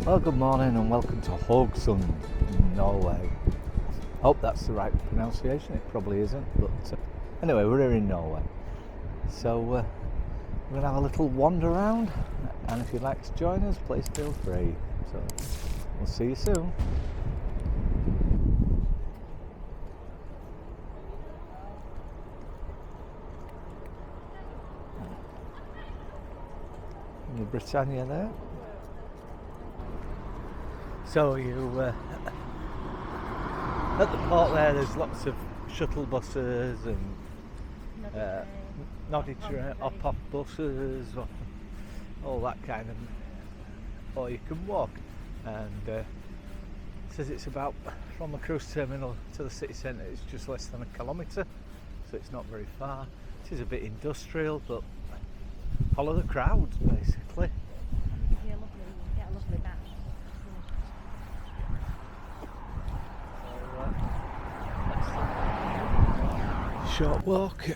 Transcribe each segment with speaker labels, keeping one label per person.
Speaker 1: Well, good morning and welcome to Haugesund, Norway. Hope that's the right pronunciation. It probably isn't, but anyway, we're here in Norway. So we're going to have a little wander around, and if you'd like to join us, please feel free. So we'll see you soon. The Britannia there. So you at the port there's lots of shuttle buses and noddy train, off buses, all that kind of, or you can walk. And it says it's about, from the cruise terminal to the city centre, it's just less than a kilometre, so it's not very far. It is a bit industrial, but follow the crowds basically.
Speaker 2: Yeah, lovely. You get a lovely match.
Speaker 1: Short walk.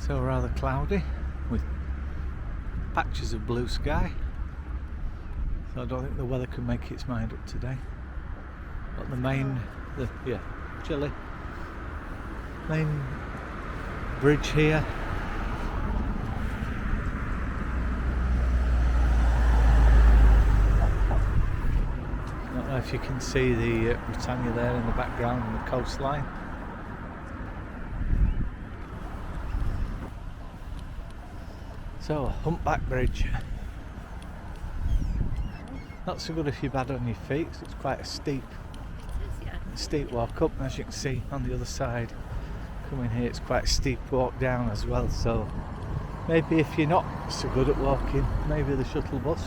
Speaker 1: So rather cloudy with patches of blue sky. So I don't think the weather can make its mind up today. But chilly. Main bridge here. I don't know if you can see the Britannia there in the background and the coastline. So, a humpback bridge. Not so good if you're bad on your feet, so it's quite a steep walk up, as you can see on the other side. Coming here, it's quite a steep walk down as well, so maybe if you're not so good at walking, maybe the shuttle bus.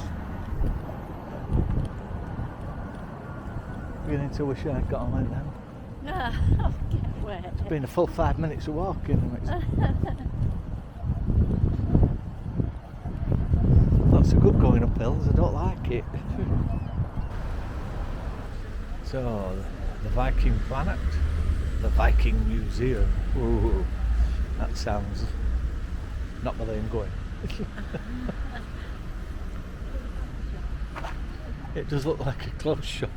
Speaker 1: Beginning to wish I'd got on like them.
Speaker 2: I'll get wet.
Speaker 1: It's been a full 5 minutes of walking. Lots of good going up hills, I don't like it. So, the Viking planet, the Viking Museum. Ooh, that sounds not where I'm going. It does look like a clothes shop.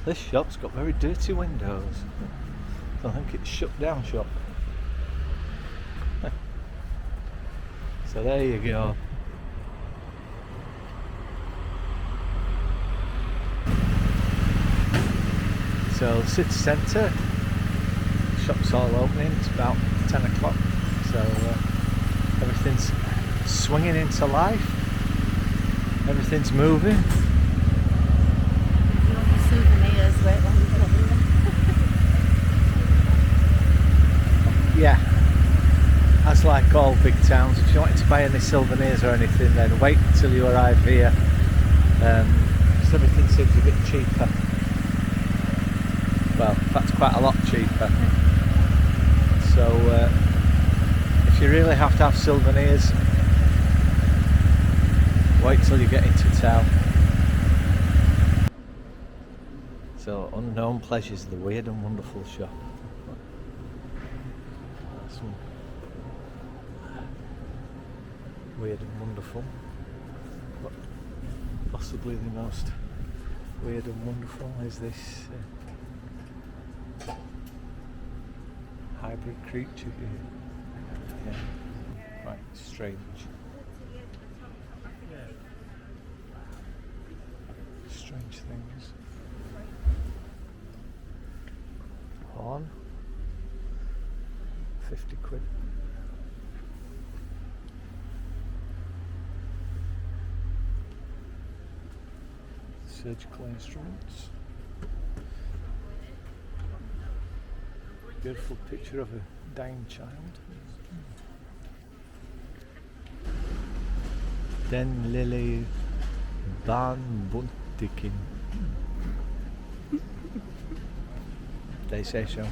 Speaker 1: This shop's got very dirty windows. So I think it's shut down shop. So there you go. So city centre, shops all opening, it's about 10 o'clock, so everything's swinging into life, everything's moving.
Speaker 2: Souvenirs, wait while you're
Speaker 1: Yeah, as like all big towns, if you wanted to buy any souvenirs or anything, then wait until you arrive here, because everything seems a bit cheaper. Well, that's quite a lot cheaper. So if you really have to have souvenirs, wait till you get into town. So, Unknown Pleasures, the weird and wonderful shop. Some weird and wonderful, but possibly the most weird and wonderful is this hybrid creature here. Yeah, quite strange. Strange things. Horn, 50 quid. Surgical instruments. Beautiful picture of a dying child. Den lille barnbuntikin. They say so.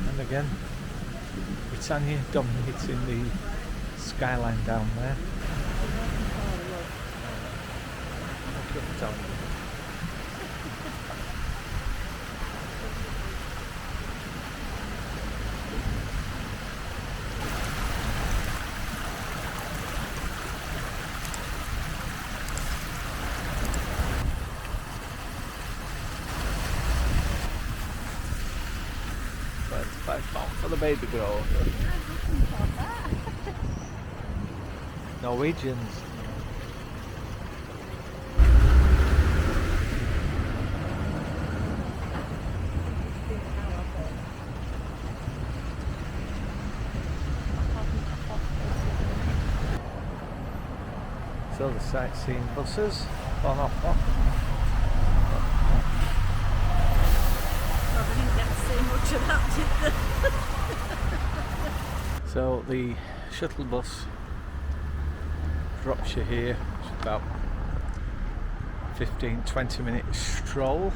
Speaker 1: And again, Britannia dominating the skyline down there. £25 for the baby girl. Norwegians. So the sightseeing buses on off.
Speaker 2: Oh, we didn't get to see much of that, did they?
Speaker 1: So the shuttle bus drops you here. It's about 15-20 minute stroll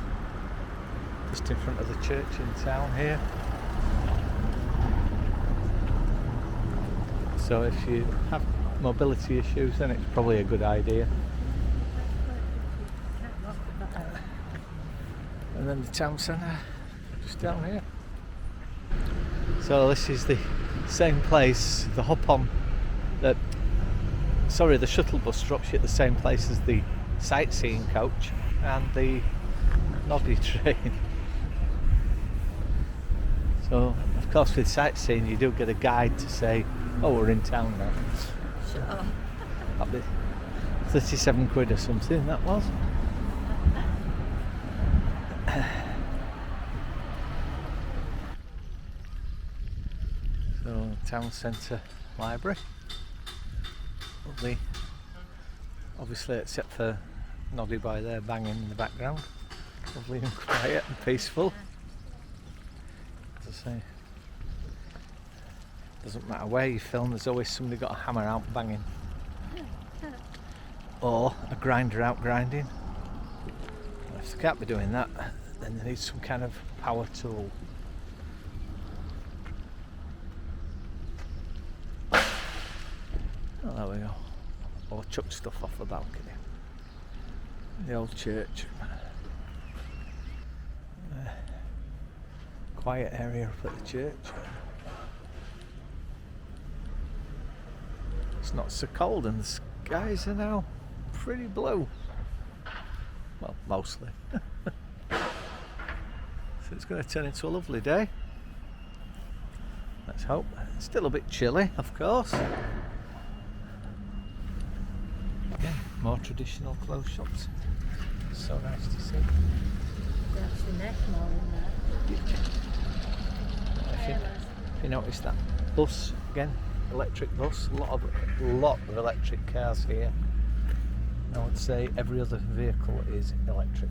Speaker 1: just in front of the church in town here. So if you have mobility issues, then it's probably a good idea. And then the town centre just down here. So this is the same place, the hop-on, the shuttle bus drops you at the same place as the sightseeing coach and the noddy train. So of course with sightseeing you do get a guide to say, oh, we're in town now.
Speaker 2: Sure.
Speaker 1: That'd be 37 quid or something that was. So town centre library. Lovely. Obviously except for Noddy by there banging in the background. Lovely and quiet and peaceful. As I say, doesn't matter where you film, there's always somebody got a hammer out banging. Or a grinder out grinding. If they can't be doing that, then they need some kind of power tool. Oh, there we go. Or chuck stuff off the balcony. The old church. Quiet area up at the church. It's not so cold and the skies are now pretty blue. Well, mostly. So it's going to turn into a lovely day. Let's hope. It's still a bit chilly, of course. Again, more traditional clothes shops. So nice to see.
Speaker 2: That's the neck more in there.
Speaker 1: If you notice that bus again, electric bus, a lot of electric cars here. I would say every other vehicle is electric.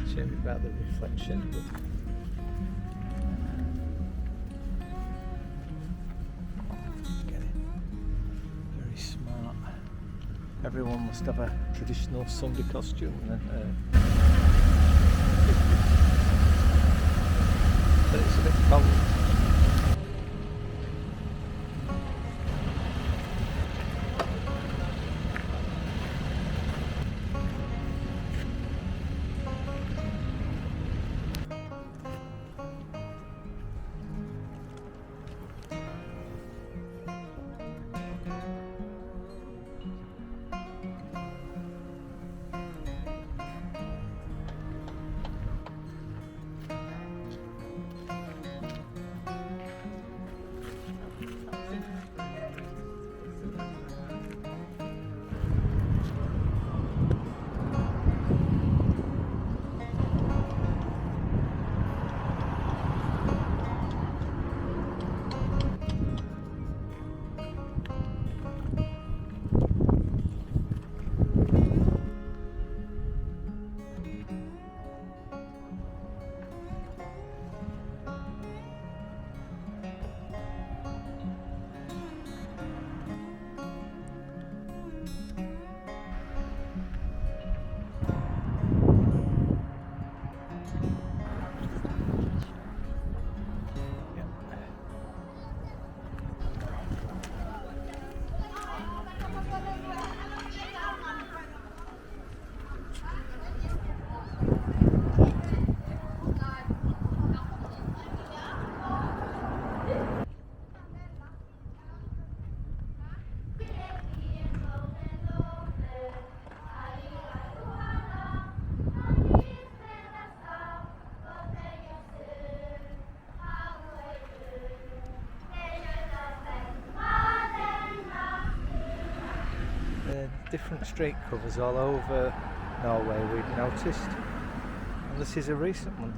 Speaker 1: Shame about the reflection. Get it. Very smart. Everyone must have a traditional Sunday costume. But it's a bit cold. different street covers all over Norway, we've noticed. And this is a recent one.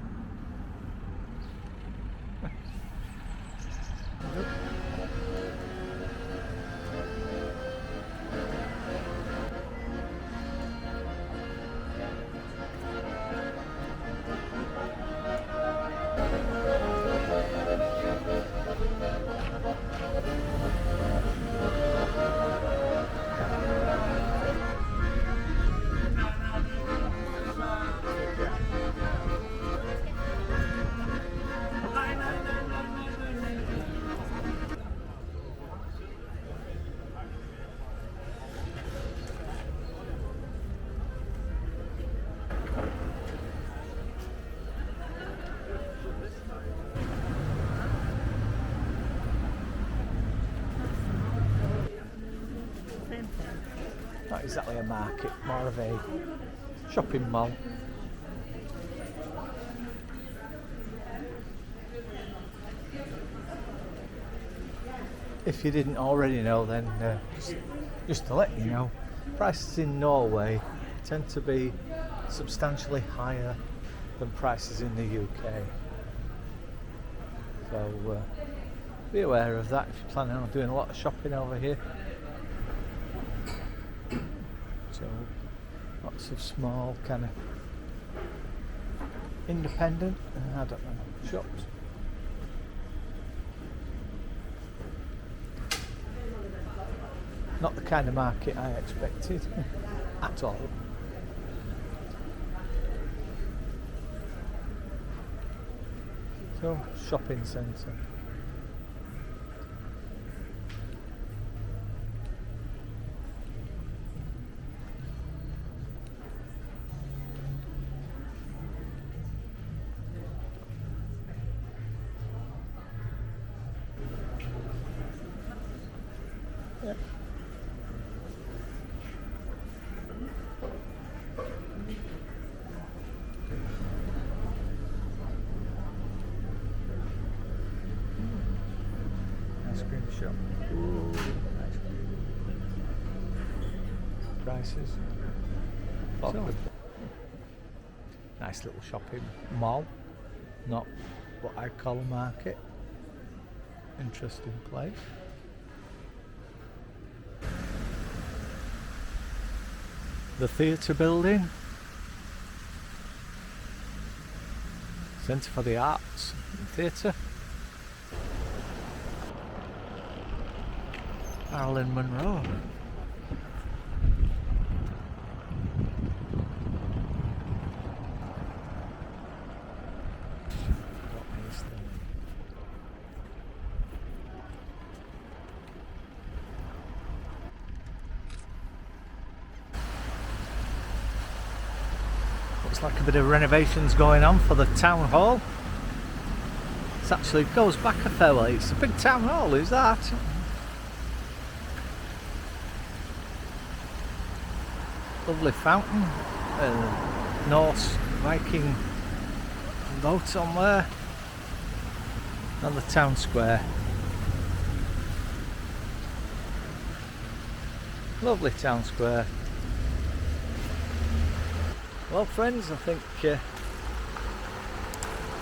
Speaker 1: Not exactly a market, more of a shopping mall. If you didn't already know, then just to let you know, prices in Norway tend to be substantially higher than prices in the UK. So be aware of that if you're planning on doing a lot of shopping over here. So lots of small kind of independent, I don't know, shops. Not the kind of market I expected at all. So, shopping centre. Yep. Ice cream shop. Ooh, ice cream. Prices. So, nice little shopping mall. Not what I call a market. Interesting place. The theatre building, Centre for the Arts and Theatre, Marilyn Monroe. Looks like a bit of renovations going on for the town hall. It actually goes back a fair way. It's a big town hall, is that? Lovely fountain. Norse Viking boat on there. And the town square. Lovely town square. Well friends, I think I'm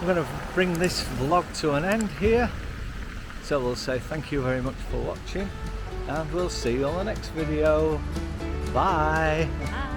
Speaker 1: going to bring this vlog to an end here. So we'll say thank you very much for watching and we'll see you on the next video. Bye!
Speaker 2: Bye.